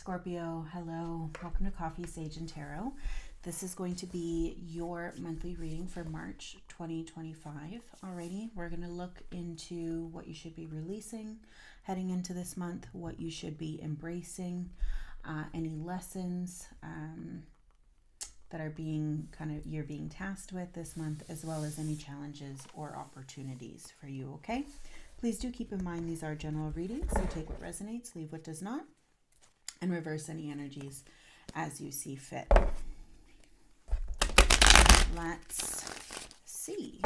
Scorpio, hello. Welcome to Coffee, Sage, and Tarot. This is going to be your monthly reading for March 2025. Alrighty, we're going to look into what you should be releasing heading into this month, what you should be embracing, any lessons that are you're being tasked with this month, as well as any challenges or opportunities for you, okay? Please do keep in mind these are general readings, so take what resonates, leave what does not, and reverse any energies as you see fit. Let's see.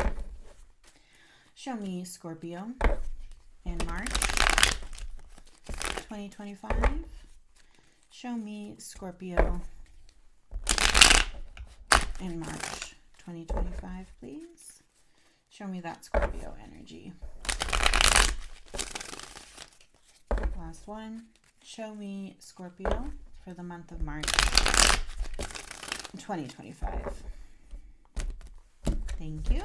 Show me Scorpio in March 2025. Show me Scorpio in March 2025, please. Show me that Scorpio energy. Last one. Show me Scorpio for the month of March 2025. Thank you.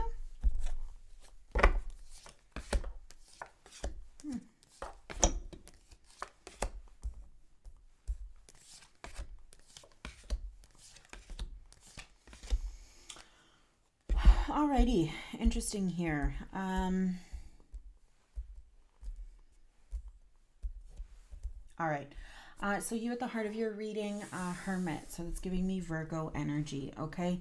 Alrighty, interesting here. All right. So you at the heart of your reading, Hermit. So it's giving me Virgo energy, okay?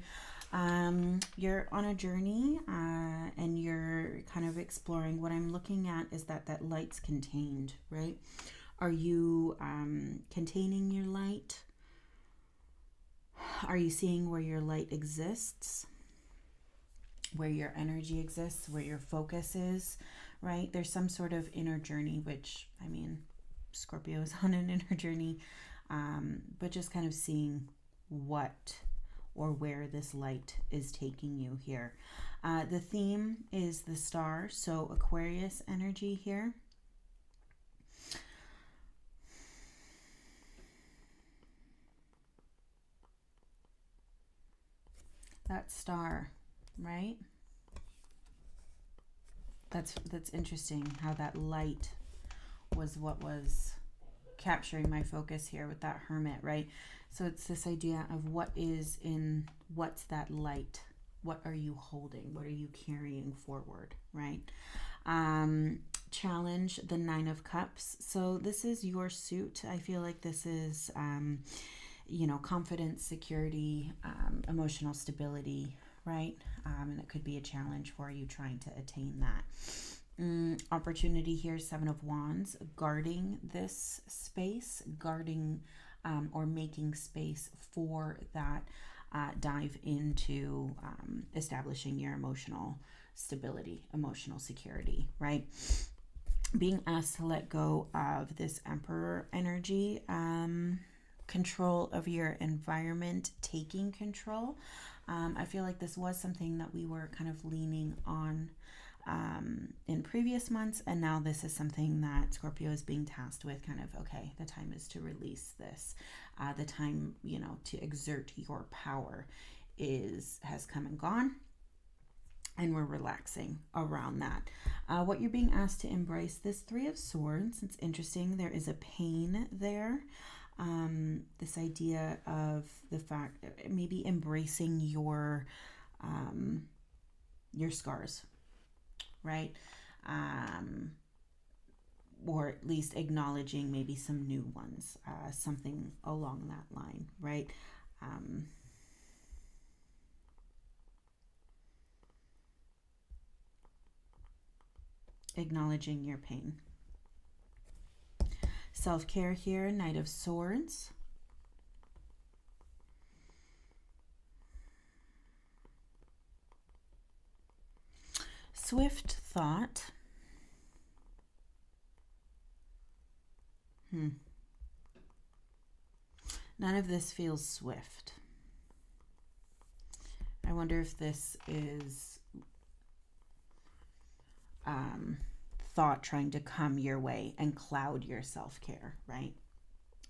You're on a journey and you're kind of exploring. What I'm looking at is that light's contained, right? Are you containing your light? Are you seeing where your light exists? Where your energy exists? Where your focus is, right? There's some sort of inner journey, which, I mean, Scorpio is on an inner journey, but just kind of seeing what or where this light is taking you here. The theme is the star, so Aquarius energy here. That star, right? That's interesting how that light was what was capturing my focus here with that Hermit, right? So it's this idea of what's that light? What are you holding? What are you carrying forward, right? Challenge, the Nine of Cups. So this is your suit. I feel like this is, confidence, security, emotional stability, right? And it could be a challenge for you trying to attain that. Opportunity here, Seven of Wands, guarding this space, or making space for that dive into establishing your emotional stability, emotional security, right? Being asked to let go of this Emperor energy, control of your environment, taking control. I feel like this was something that we were kind of leaning on in previous months, and now this is something that Scorpio is being tasked with, kind of, okay, the time is to release this. The time, to exert your power has come and gone, and we're relaxing around that. What you're being asked to embrace, this Three of Swords, it's interesting, there is a pain there. This idea of the fact, maybe embracing your scars, right? Or at least acknowledging maybe some new ones, something along that line, right? Acknowledging your pain. Self-care here, Knight of Swords. Swift thought. None of this feels swift. I wonder if this is thought trying to come your way and cloud your self-care, right?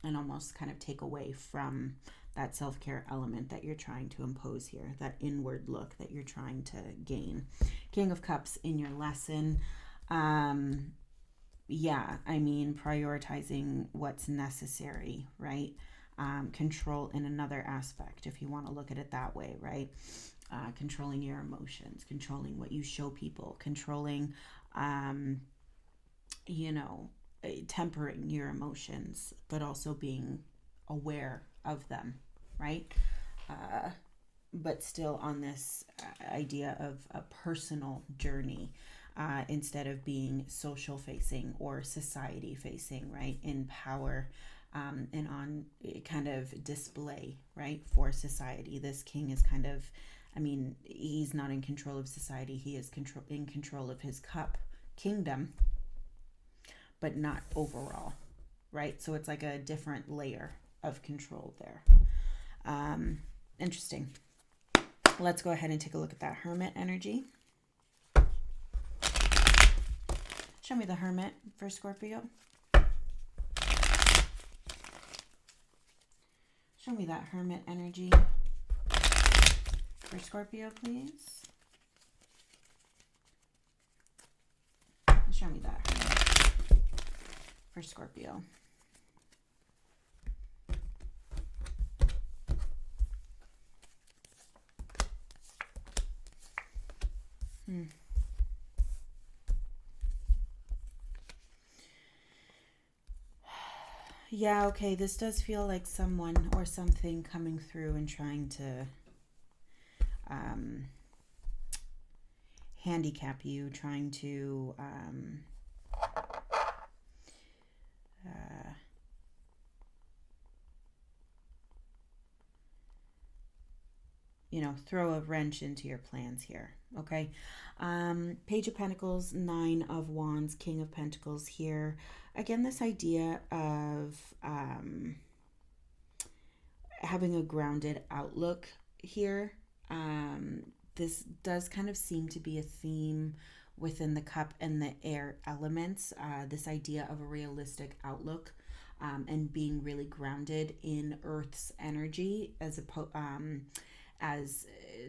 And almost kind of take away from that self-care element that you're trying to impose here, that inward look that you're trying to gain. King of Cups in your lesson. yeah, I mean, prioritizing what's necessary, right? Control in another aspect, if you want to look at it that way, right? Controlling your emotions, controlling what you show people, controlling, um, you know, tempering your emotions, but also being aware of them, right? Uh, but still on this idea of a personal journey, instead of being social facing or society facing, right? In power, and on kind of display, right? For society. This king is kind of, I mean, he's not in control of society, he is in control of his cup kingdom, but not overall, right? So it's like a different layer of control there. Interesting. Let's go ahead and take a look at that Hermit energy. Show me the Hermit for Scorpio. Show me that Hermit energy for Scorpio, please. Show me that Hermit for Scorpio. Yeah, okay, this does feel like someone or something coming through and trying to handicap you, trying to throw a wrench into your plans here. Okay. Page of Pentacles, Nine of Wands, King of Pentacles here. Again, this idea of having a grounded outlook here. This does kind of seem to be a theme within the cup and the air elements. This idea of a realistic outlook, and being really grounded in Earth's energy as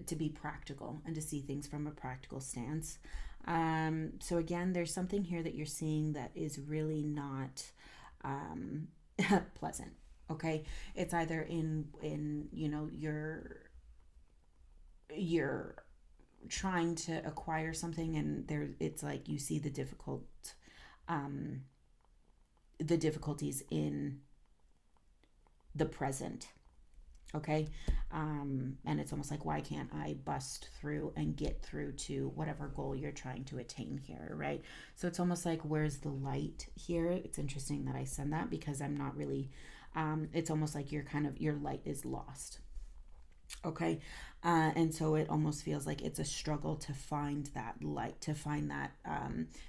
to be practical and to see things from a practical stance. So again, there's something here that you're seeing that is really not pleasant. Okay, it's either in you're trying to acquire something, and it's like you see the difficulties in the present. Okay. And it's almost like, why can't I bust through and get through to whatever goal you're trying to attain here, right? So it's almost like, where's the light here? It's interesting that I send that, because I'm not really, it's almost like your light is lost. Okay. And so it almost feels like it's a struggle to find that light, to find that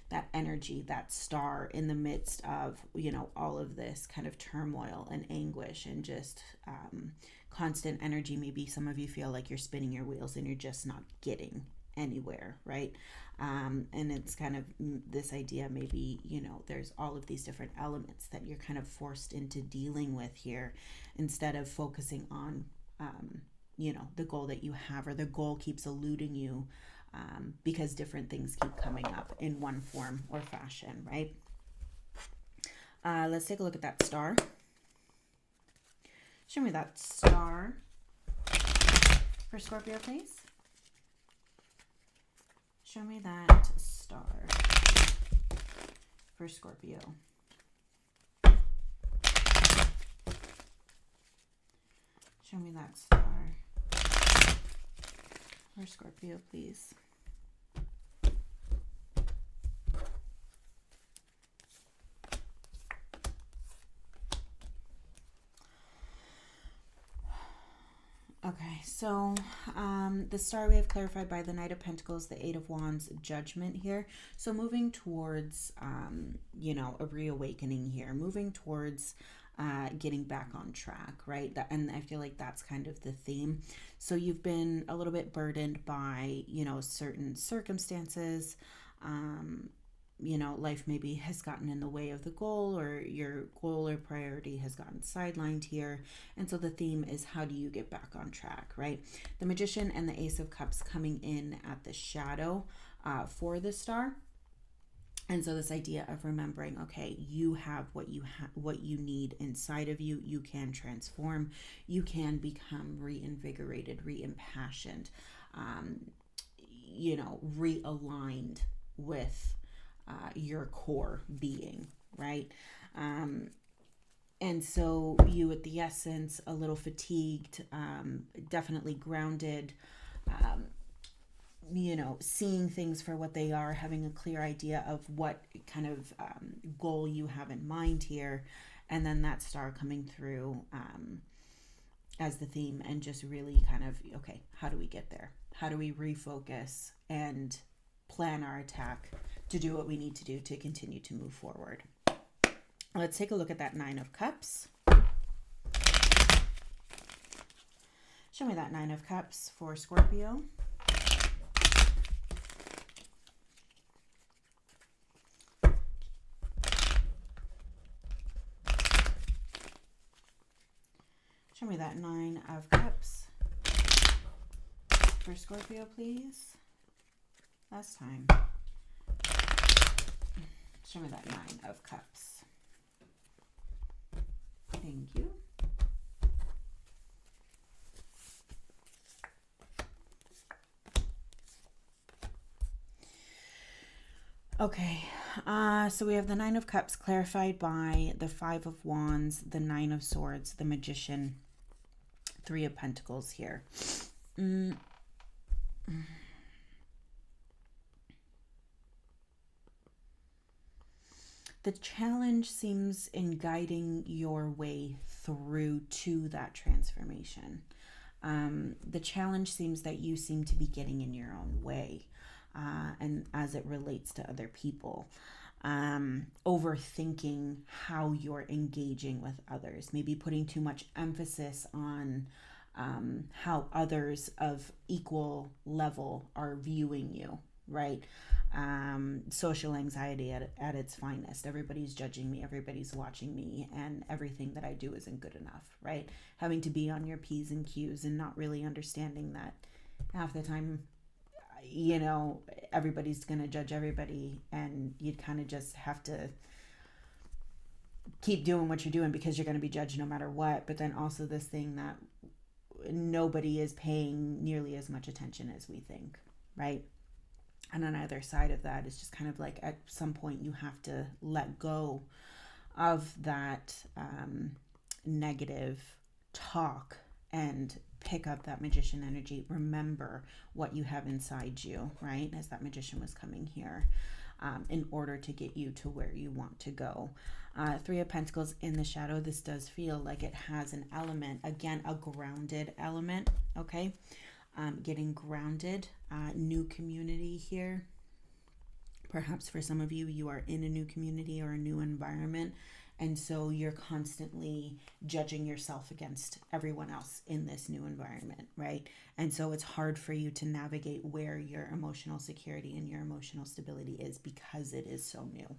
that energy, that star in the midst of all of this kind of turmoil and anguish and just constant energy. Maybe some of you feel like you're spinning your wheels and you're just not getting anywhere, right? And it's kind of this idea, maybe there's all of these different elements that you're kind of forced into dealing with here, instead of focusing on the goal that you have, or the goal keeps eluding you, because different things keep coming up in one form or fashion, right? Let's take a look at that star. Show me that star for Scorpio, please. Show me that star for Scorpio. Show me that star for Scorpio, please. Okay, so the star we have clarified by the Knight of Pentacles, the Eight of Wands, Judgment here. So moving towards, a reawakening here, moving towards getting back on track, right? And I feel like that's kind of the theme. So you've been a little bit burdened by, certain circumstances. Life maybe has gotten in the way of the goal, or your goal or priority has gotten sidelined here. And so the theme is, how do you get back on track, right? The Magician and the Ace of Cups coming in at the shadow for the star. And so this idea of remembering, okay, you have what you need inside of you. You can transform. You can become reinvigorated, reimpassioned, realigned with your core being, right? And so you, at the essence, a little fatigued, definitely grounded, um, seeing things for what they are, having a clear idea of what kind of goal you have in mind here, and then that star coming through as the theme, and just really kind of, okay, how do we get there? How do we refocus and plan our attack to do what we need to do to continue to move forward? Let's take a look at that Nine of Cups. Show me that Nine of Cups for Scorpio. Show me that Nine of Cups for Scorpio, please. Last time. Show me that Nine of Cups. Thank you. Okay, so we have the Nine of Cups clarified by the Five of Wands, the Nine of Swords, the Magician, Three of Pentacles here. The challenge seems in guiding your way through to that transformation. The challenge seems that you seem to be getting in your own way, and as it relates to other people. Overthinking how you're engaging with others, maybe putting too much emphasis on how others of equal level are viewing you, right? Social anxiety at its finest. Everybody's judging me, everybody's watching me, and everything that I do isn't good enough, right? Having to be on your P's and Q's and not really understanding that half the time, everybody's going to judge everybody, and you'd kind of just have to keep doing what you're doing because you're going to be judged no matter what. But then also this thing that nobody is paying nearly as much attention as we think, right? And on either side of that, it's just kind of like at some point you have to let go of that negative talk and pick up that Magician energy. Remember what you have inside you, right? As that Magician was coming here, in order to get you to where you want to go. Three of Pentacles in the shadow. This does feel like it has an element, again, a grounded element, okay? Getting grounded, new community here. Perhaps for some of you, you are in a new community or a new environment, and so you're constantly judging yourself against everyone else in this new environment, right? And so it's hard for you to navigate where your emotional security and your emotional stability is because it is so new.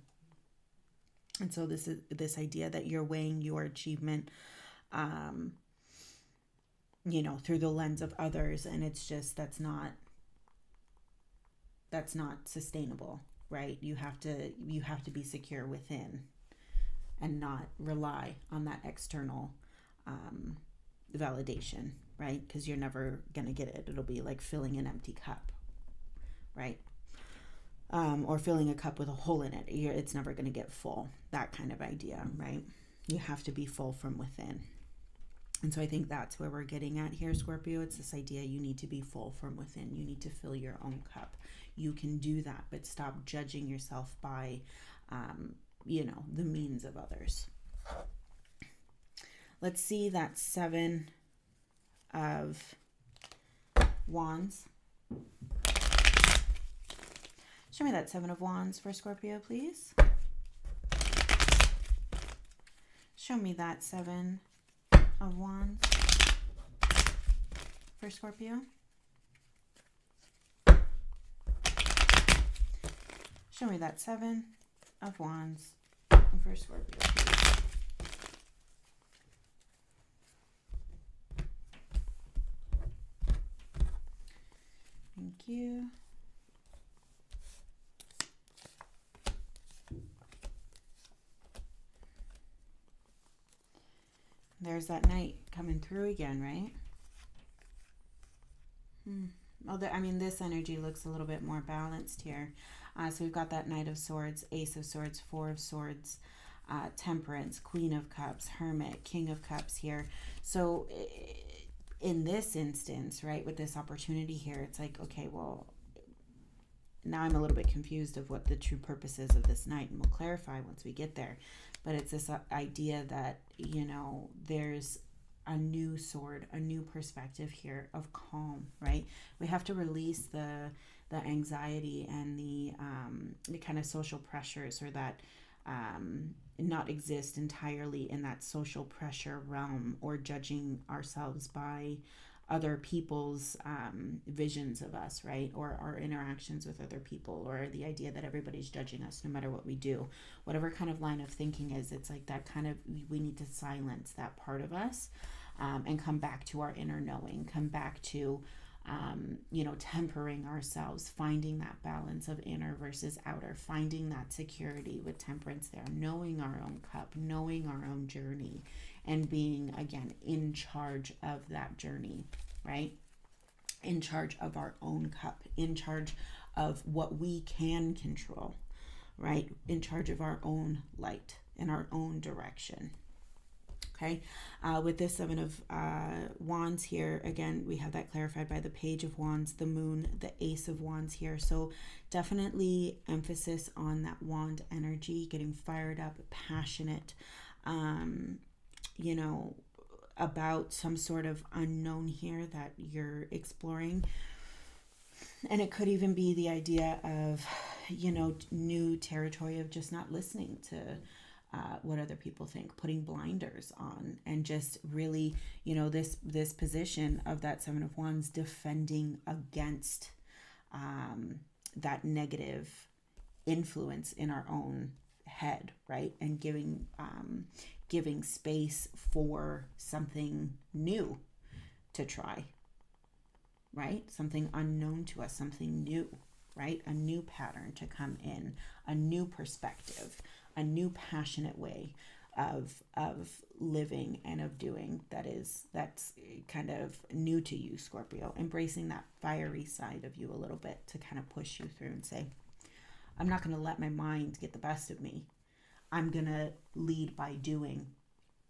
And so this is this idea that you're weighing your achievement through the lens of others, and it's just that's not sustainable, right? You have to be secure within and not rely on that external validation, right? Because you're never gonna get it. It'll be like filling an empty cup, right? Or filling a cup with a hole in it. It's never gonna get full. That kind of idea, right? You have to be full from within. And so I think that's where we're getting at here, Scorpio. It's this idea you need to be full from within. You need to fill your own cup. You can do that, but stop judging yourself by, the means of others. Let's see that Seven of Wands. Show me that Seven of Wands for Scorpio, please. Show me that Seven of Wands for Scorpio. Show me that Seven of Wands for Scorpio, please. Thank you. There's that Knight coming through again, right? Although, I mean, this energy looks a little bit more balanced here. So we've got that Knight of Swords, Ace of Swords, Four of Swords, Temperance, Queen of Cups, Hermit, King of Cups here. So in this instance, right, with this opportunity here, it's like, okay, well, now I'm a little bit confused of what the true purpose is of this Knight, and we'll clarify once we get there. But it's this idea that, you know, there's a new sword, a new perspective here of calm, right? We have to release the anxiety and the kind of social pressures, or that not exist entirely in that social pressure realm, or judging ourselves by other people's visions of us, right? Or our interactions with other people, or the idea that everybody's judging us no matter what we do. Whatever kind of line of thinking is, it's like that kind of, we need to silence that part of us, and come back to our inner knowing, come back to, you know, tempering ourselves, finding that balance of inner versus outer, finding that security with Temperance there, knowing our own cup, knowing our own journey, and being, again, in charge of that journey, right? In charge of our own cup, in charge of what we can control, right? In charge of our own light and our own direction. Okay, with this Seven of Wands here, again, we have that clarified by the Page of Wands, the Moon, the Ace of Wands here. So definitely emphasis on that wand energy, getting fired up, passionate, you know, about some sort of unknown here that you're exploring. And it could even be the idea of, you know, new territory of just not listening to what other people think, putting blinders on, and just really, you know, this position of that Seven of Wands, defending against that negative influence in our own head, right? And giving space for something new to try, right? Something unknown to us, something new, right? A new pattern to come in, a new perspective, a new passionate way of living and of doing that's kind of new to you, Scorpio. Embracing that fiery side of you a little bit to kind of push you through and say, I'm not going to let my mind get the best of me. I'm going to lead by doing.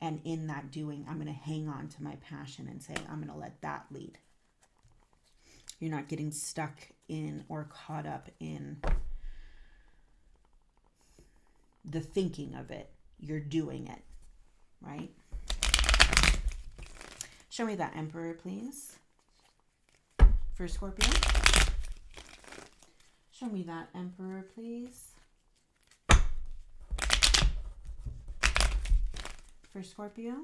And in that doing, I'm going to hang on to my passion and say, I'm going to let that lead. You're not getting stuck in or caught up in the thinking of it. You're doing it, right? Show me that Emperor, please, for Scorpio. Show me that Emperor, please, for Scorpio.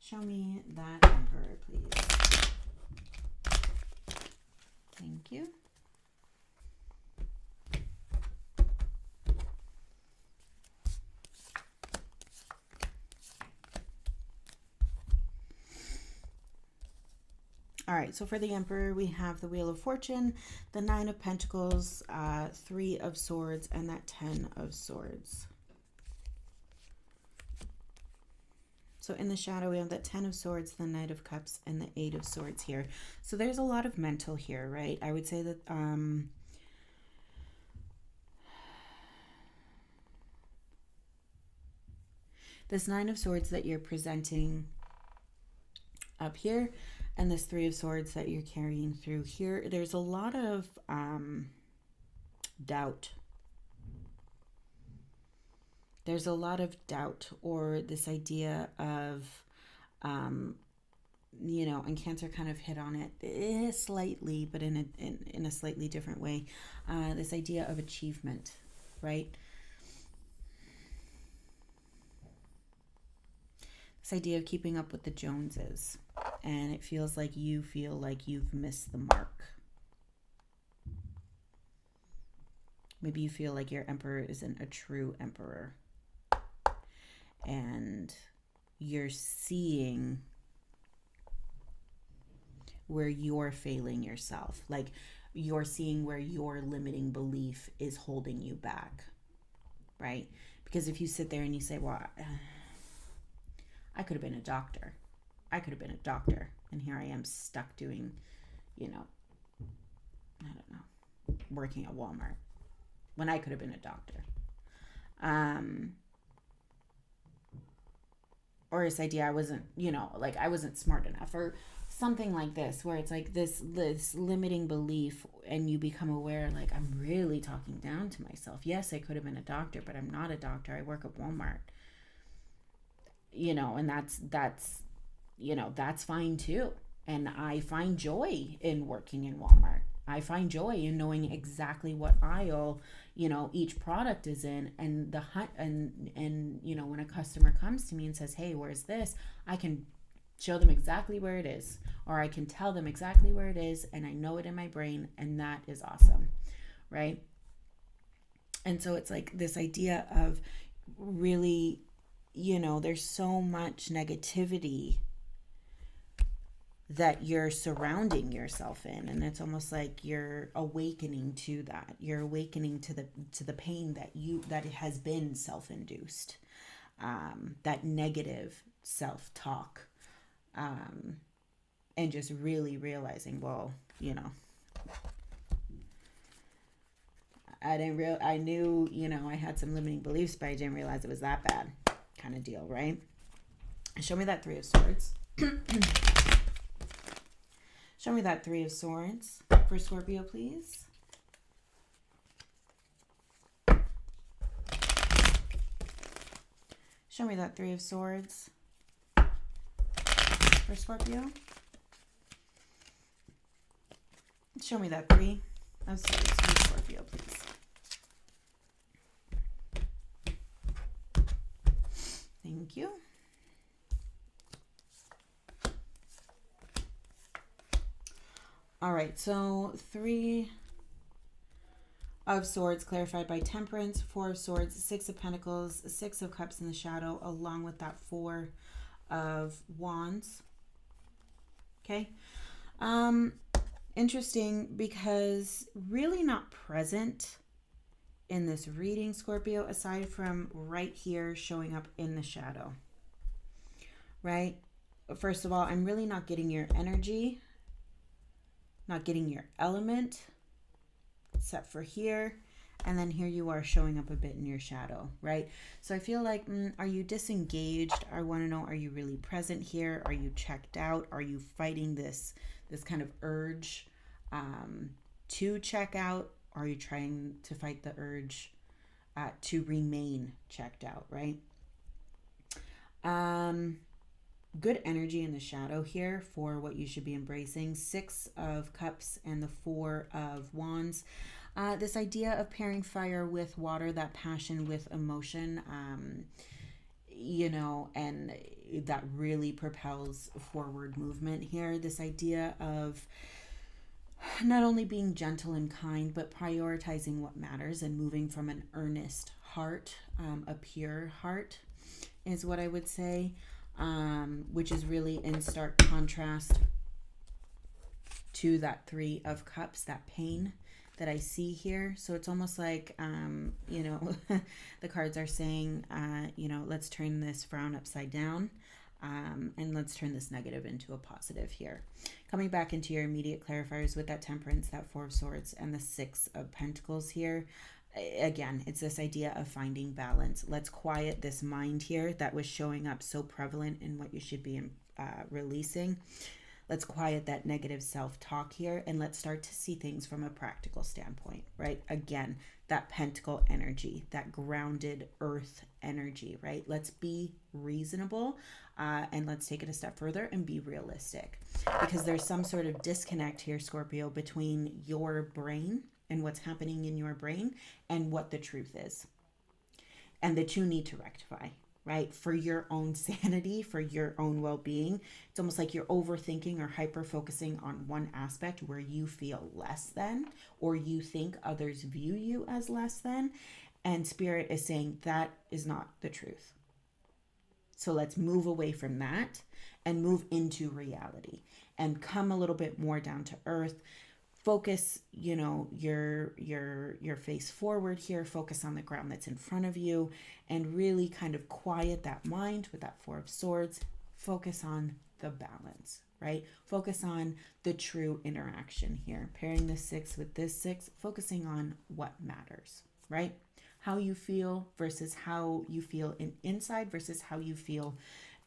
Show me that Emperor, please. Thank you. All right, so for the Emperor, we have the Wheel of Fortune, the Nine of Pentacles, Three of Swords, and that 10 of Swords. So in the shadow, we have that 10 of Swords, the Knight of Cups, and the 8 of Swords here. So there's a lot of mental here, right? I would say that this 9 of Swords that you're presenting up here, and this 3 of Swords that you're carrying through here, there's a lot of doubt. There's a lot of doubt, or this idea of, you know, and Cancer kind of hit on it slightly, but in a slightly different way. This idea of achievement, right? This idea of keeping up with the Joneses, and it feels like you feel like you've missed the mark. Maybe you feel like your Emperor isn't a true Emperor, and you're seeing where you're failing yourself. Like, you're seeing where your limiting belief is holding you back, right? Because if you sit there and you say, well, I could have been a doctor. I could have been a doctor. And here I am stuck doing, I don't know, working at Walmart when I could have been a doctor. Or this idea I wasn't, I wasn't smart enough, or something like this, where it's like this limiting belief, and you become aware, like, I'm really talking down to myself. Yes, I could have been a doctor, but I'm not a doctor. I work at Walmart. And that's fine too. And I find joy in working in Walmart. I find joy in knowing exactly what aisle, each product is in, and when a customer comes to me and says, hey, where's this? I can show them exactly where it is, or I can tell them exactly where it is, and I know it in my brain, and that is awesome, right? And so it's like this idea of really, there's so much negativity that you're surrounding yourself in, and it's almost like you're awakening to that. You're awakening to the pain that it has been self-induced, that negative self-talk, and just really realizing, well, I knew, I had some limiting beliefs, but I didn't realize it was that bad, kind of deal, right? Show me that Three of Swords. Show me that Three of Swords for Scorpio, please. Show me that Three of Swords for Scorpio. Show me that Three of Swords for Scorpio, please. Thank you. All right, so Three of Swords clarified by Temperance, Four of Swords, Six of Pentacles, Six of Cups in the shadow, along with that Four of Wands. Okay. Interesting, because really not present in this reading, Scorpio, aside from right here showing up in the shadow, right? First of all, I'm really not getting your energy, not getting your element, except for here. And then here you are showing up a bit in your shadow, right? So I feel like, are you disengaged? I want to know, are you really present here? Are you checked out? Are you fighting this kind of urge to check out? Are you trying to fight the urge to remain checked out, right? Good energy in the shadow here for what you should be embracing. Six of Cups and the Four of Wands. This idea of pairing fire with water, that passion with emotion, and that really propels forward movement here. This idea of not only being gentle and kind, but prioritizing what matters and moving from an earnest heart, a pure heart is what I would say, which is really in stark contrast to that Three of Cups, that pain that I see here. So it's almost like, the cards are saying, let's turn this frown upside down, and let's turn this negative into a positive here. Coming back into your immediate clarifiers with that Temperance, that Four of Swords, and the Six of Pentacles here. Again, it's this idea of finding balance. Let's quiet this mind here that was showing up so prevalent in what you should be releasing. Let's quiet that negative self-talk here, and let's start to see things from a practical standpoint, right? Again, that Pentacle energy, that grounded earth energy, right? Let's be reasonable, and let's take it a step further and be realistic, because there's some sort of disconnect here, Scorpio, between your brain and what's happening in your brain and what the truth is. And the two need to rectify, right? For your own sanity, for your own well-being. It's almost like you're overthinking or hyper-focusing on one aspect where you feel less than, or you think others view you as less than. And Spirit is saying that is not the truth. So let's move away from that and move into reality and come a little bit more down to earth. focus, your face forward here, focus on the ground that's in front of you, and really kind of quiet that mind with that Four of Swords. Focus on the balance, right? Focus on the true interaction here. Pairing this 6 with this 6, focusing on what matters, right? How you feel versus how you feel inside versus how you feel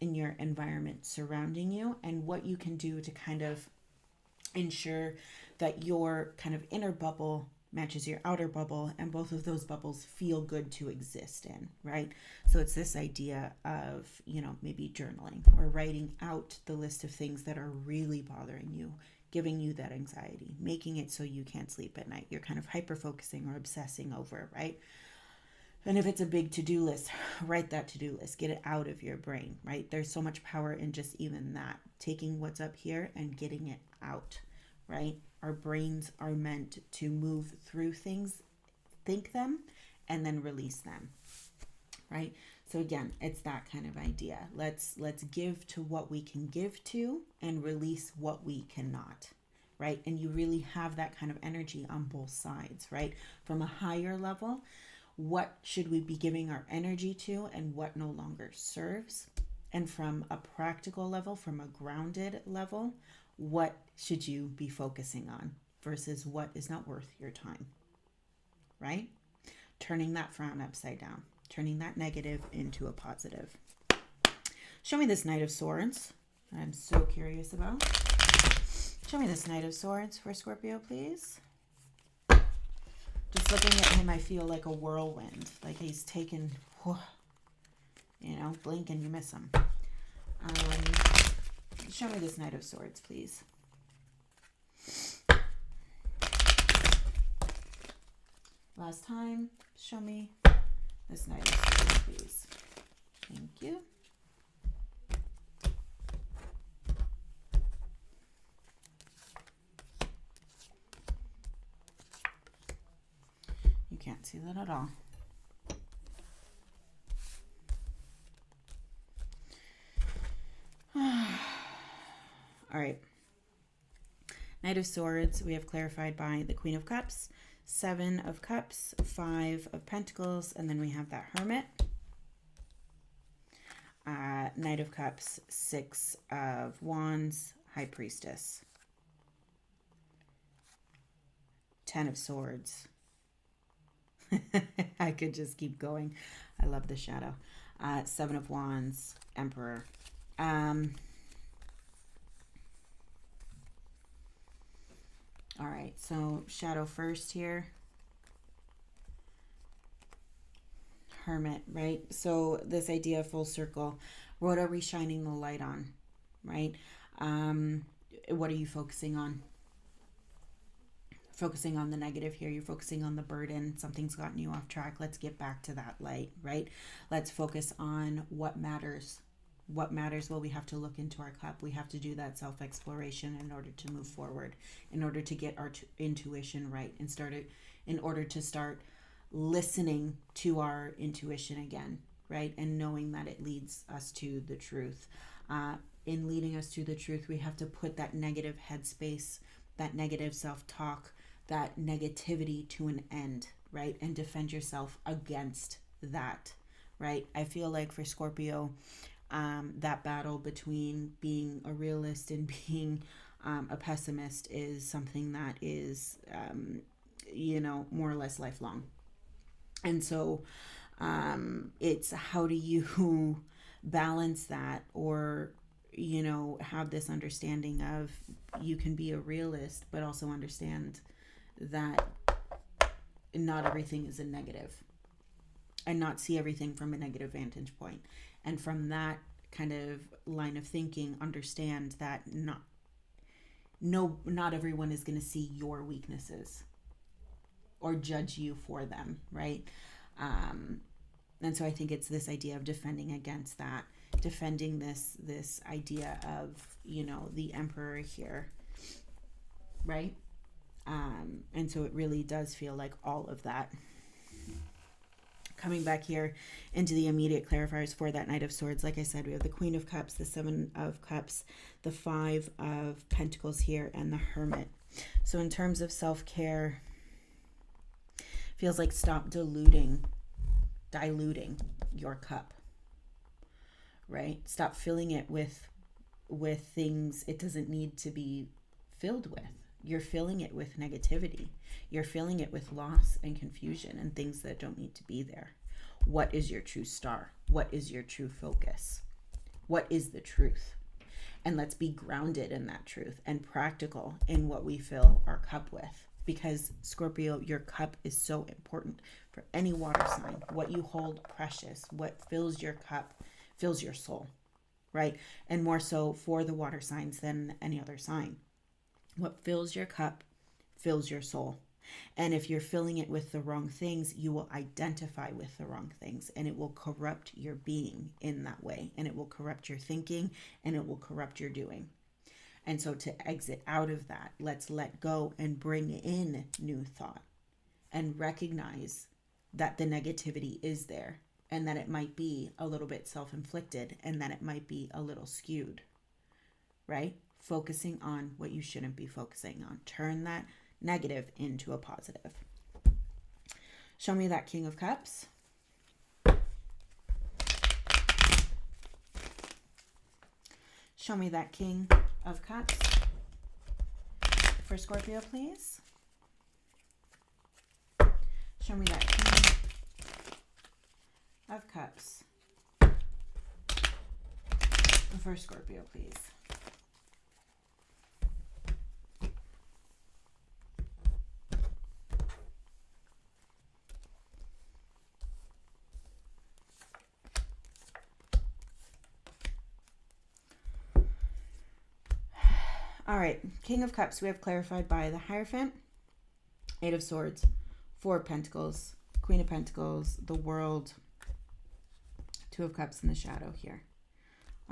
in your environment surrounding you, and what you can do to kind of ensure that your kind of inner bubble matches your outer bubble, and both of those bubbles feel good to exist in, right? So it's this idea of, maybe journaling or writing out the list of things that are really bothering you, giving you that anxiety, making it so you can't sleep at night. You're kind of hyper focusing or obsessing over, right? And if it's a big to-do list, write that to-do list, get it out of your brain, right? There's so much power in just even that, taking what's up here and getting it out, right? Our brains are meant to move through things, think them, and then release them, right? So again, it's that kind of idea. Let's give to what we can give to and release what we cannot, right? And you really have that kind of energy on both sides, right? From a higher level, what should we be giving our energy to and what no longer serves? And from a practical level, from a grounded level, what should you be focusing on versus what is not worth your time, right? Turning that frown upside down, turning that negative into a positive. Show me this Knight of Swords. I'm so curious about. Show me this Knight of Swords for Scorpio, please. Just looking at him, I feel like a whirlwind, like he's taken, blink and you miss him. Show me this Knight of Swords, please. Last time, show me this Knight of Swords, please. Thank you. You can't see that at all. All right. Knight of Swords, we have clarified by the Queen of Cups, 7 of Cups, 5 of Pentacles, and then we have that Hermit. Knight of Cups, 6 of Wands, High Priestess. 10 of Swords. I could just keep going. I love the shadow. 7 of Wands, Emperor. All right, so shadow first here. Hermit, right? So this idea of full circle, what are we shining the light on, right? What are you focusing on? Focusing on the negative here, you're focusing on the burden, something's gotten you off track. Let's get back to that light, right? Let's focus on what matters. What matters? Well, we have to look into our cup. We have to do that self-exploration in order to move forward, in order to get our intuition right, and in order to start listening to our intuition again, right? And knowing that it leads us to the truth. In leading us to the truth, we have to put that negative headspace, that negative self-talk, that negativity to an end, right? And defend yourself against that, right? I feel like for Scorpio, that battle between being a realist and being a pessimist is something that is, more or less lifelong. And so it's how do you balance that, or, have this understanding of you can be a realist, but also understand that not everything is a negative, and not see everything from a negative vantage point. And from that kind of line of thinking, understand that not everyone is going to see your weaknesses or judge you for them, right? And so I think it's this idea of defending against that, defending this idea of, the Emperor here, right? And so it really does feel like all of that. Coming back here into the immediate clarifiers for that Knight of Swords, like I said, we have the Queen of Cups, the 7 of Cups, the 5 of Pentacles here, and the Hermit. So in terms of self-care, feels like stop diluting your cup, right? Stop filling it with things it doesn't need to be filled with. You're filling it with negativity. You're filling it with loss and confusion and things that don't need to be there. What is your true star? What is your true focus? What is the truth? And let's be grounded in that truth and practical in what we fill our cup with. Because Scorpio, your cup is so important for any water sign. What you hold precious, what fills your cup, fills your soul, right? And more so for the water signs than any other sign. What fills your cup fills your soul. And if you're filling it with the wrong things, you will identify with the wrong things, and it will corrupt your being in that way, and it will corrupt your thinking, and it will corrupt your doing. And so to exit out of that, let's let go and bring in new thought and recognize that the negativity is there and that it might be a little bit self-inflicted and that it might be a little skewed, right? Focusing on what you shouldn't be focusing on. Turn that negative into a positive. Show me that King of Cups. Show me that King of Cups for Scorpio, please. Show me that King of Cups for Scorpio, please. All right, King of Cups, we have clarified by the Hierophant, Eight of Swords, Four of Pentacles, Queen of Pentacles, the World, Two of Cups in the shadow here.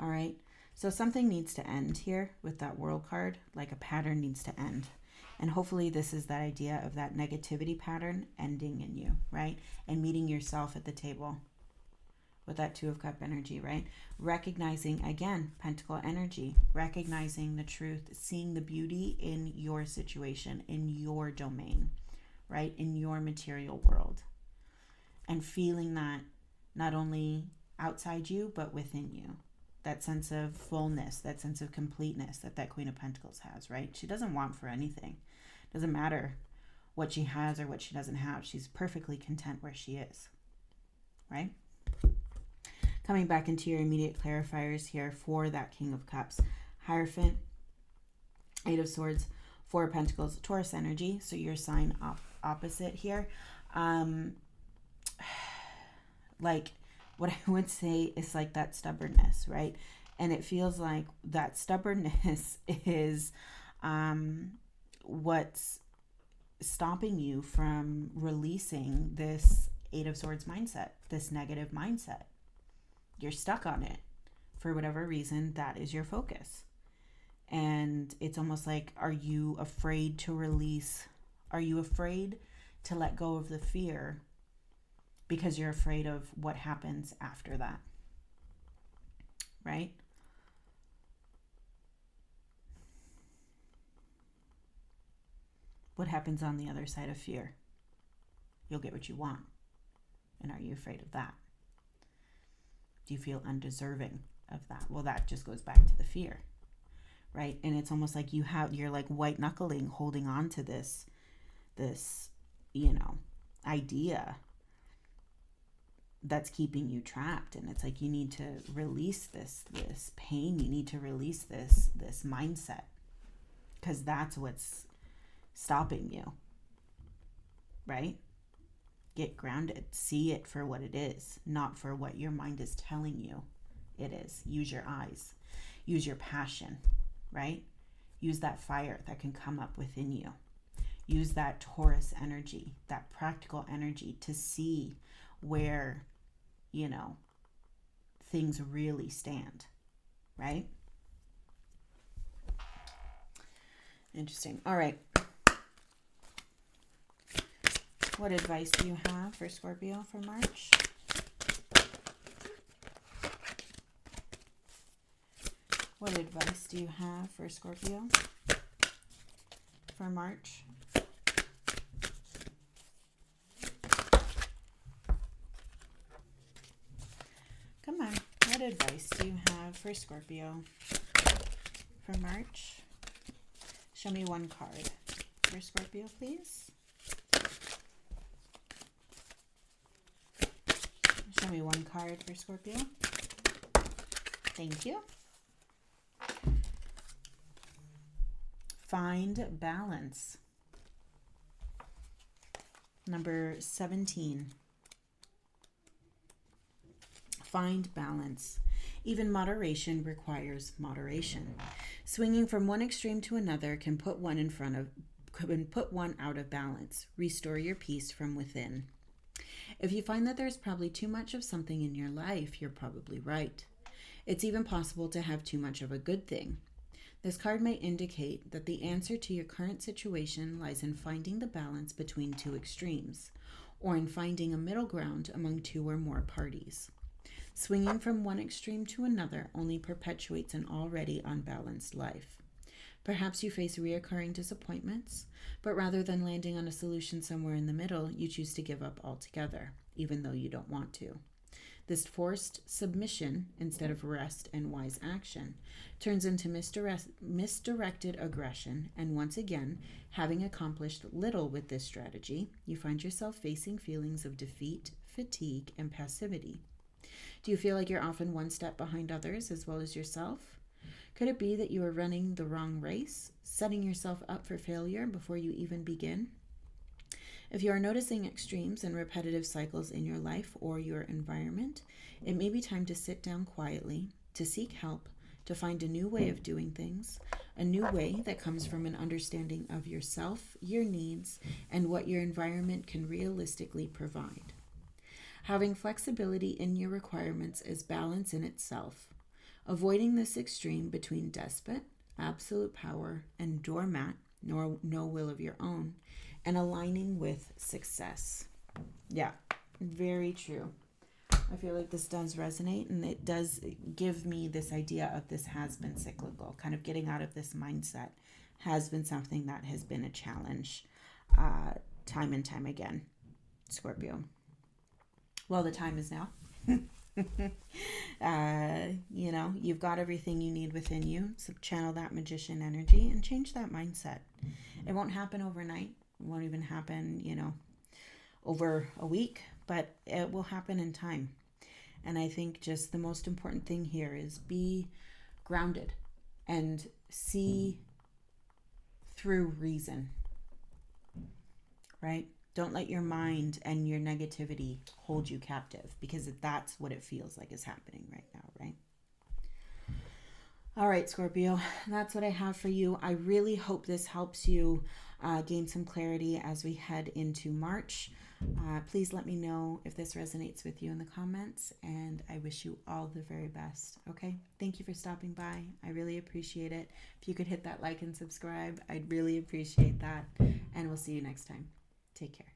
All right, so something needs to end here with that World card, like a pattern needs to end. And hopefully this is that idea of that negativity pattern ending in you, right? And meeting yourself at the table with that Two of Cup energy, right? Recognizing, again, Pentacle energy, recognizing the truth, seeing the beauty in your situation, in your domain, right? In your material world. And feeling that not only outside you, but within you. That sense of fullness, that sense of completeness that Queen of Pentacles has, right? She doesn't want for anything. Doesn't matter what she has or what she doesn't have. She's perfectly content where she is, right? Coming back into your immediate clarifiers here for that King of Cups. Hierophant, Eight of Swords, Four of Pentacles, Taurus energy. So your sign opposite here. Like what I would say is like that stubbornness, right? And it feels like that stubbornness is what's stopping you from releasing this Eight of Swords mindset, this negative mindset. You're stuck on it for whatever reason. That is your focus. And it's almost like, are you afraid to release? Are you afraid to let go of the fear because you're afraid of what happens after that? Right? What happens on the other side of fear? You'll get what you want. And are you afraid of that? Do you feel undeserving of that? Well, that just goes back to the fear, right? And it's almost like you're like white knuckling, holding on to this, idea that's keeping you trapped. And it's like, you need to release this pain. You need to release this mindset, because that's what's stopping you, right? Get grounded. See it for what it is, not for what your mind is telling you it is. Use your eyes. Use your passion, right? Use that fire that can come up within you. Use that Taurus energy, that practical energy to see where, things really stand, right? Interesting. All right. What advice do you have for Scorpio for March? What advice do you have for Scorpio for for March. Come on, what advice do you have for Scorpio for March? Show me one card for Scorpio, please. Show me one card for Scorpio. Thank you. Find balance. Number 17. Find balance. Even moderation requires moderation. Swinging from one extreme to another can put one out of balance. Restore your peace from within. If you find that there's probably too much of something in your life, you're probably right. It's even possible to have too much of a good thing. This card may indicate that the answer to your current situation lies in finding the balance between two extremes, or in finding a middle ground among two or more parties. Swinging from one extreme to another only perpetuates an already unbalanced life. Perhaps you face reoccurring disappointments, but rather than landing on a solution somewhere in the middle, you choose to give up altogether, even though you don't want to. This forced submission, instead of rest and wise action, turns into misdirected aggression, and once again, having accomplished little with this strategy, you find yourself facing feelings of defeat, fatigue, and passivity. Do you feel like you're often one step behind others as well as yourself? Could it be that you are running the wrong race, setting yourself up for failure before you even begin? If you are noticing extremes and repetitive cycles in your life or your environment, it may be time to sit down quietly, to seek help, to find a new way of doing things, a new way that comes from an understanding of yourself, your needs, and what your environment can realistically provide. Having flexibility in your requirements is balance in itself. Avoiding this extreme between despot, absolute power, and doormat, nor no will of your own, and aligning with success. Yeah, very true. I feel like this does resonate, and it does give me this idea of this has been cyclical. Kind of getting out of this mindset has been something that has been a challenge time and time again, Scorpio. Well, the time is now. You've got everything you need within you. So channel that magician energy and change that mindset. It won't happen overnight. It won't even happen, over a week, but it will happen in time. And I think just the most important thing here is be grounded and see through reason, right? Don't let your mind and your negativity hold you captive, because that's what it feels like is happening right now, right? All right, Scorpio, that's what I have for you. I really hope this helps you gain some clarity as we head into March. Please let me know if this resonates with you in the comments, and I wish you all the very best, okay? Thank you for stopping by. I really appreciate it. If you could hit that like and subscribe, I'd really appreciate that, and we'll see you next time. Take care.